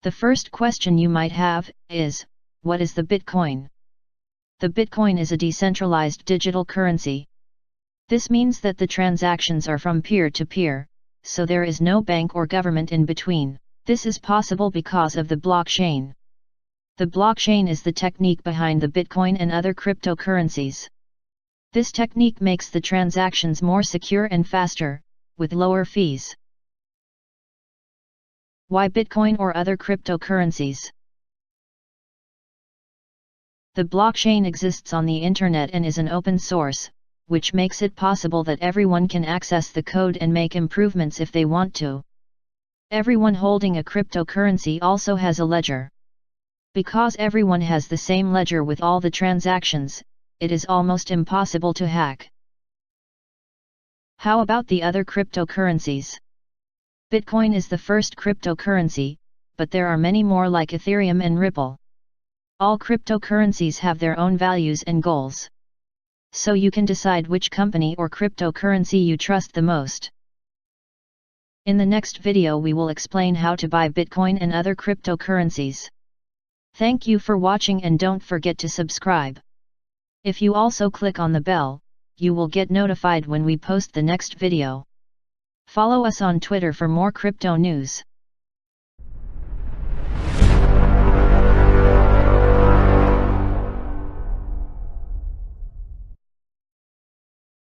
The first question you might have is, what is the Bitcoin? The Bitcoin is a decentralized digital currency. This means that the transactions are from peer to peer, so there is no bank or government in between. This is possible because of the blockchain. The blockchain is the technique behind the Bitcoin and other cryptocurrencies. This technique makes the transactions more secure and faster, with lower fees. Why Bitcoin or other cryptocurrencies? The blockchain exists on the internet and is an open source, which makes it possible that everyone can access the code and make improvements if they want to. Everyone holding a cryptocurrency also has a ledger. Because everyone has the same ledger with all the transactions, it is almost impossible to hack. How about the other cryptocurrencies? Bitcoin is the first cryptocurrency, but there are many more like Ethereum and Ripple. All cryptocurrencies have their own values and goals. So you can decide which company or cryptocurrency you trust the most. In the next video we will explain how to buy Bitcoin and other cryptocurrencies. Thank you for watching and don't forget to subscribe. If you also click on the bell, you will get notified when we post the next video. Follow us on Twitter for more crypto news.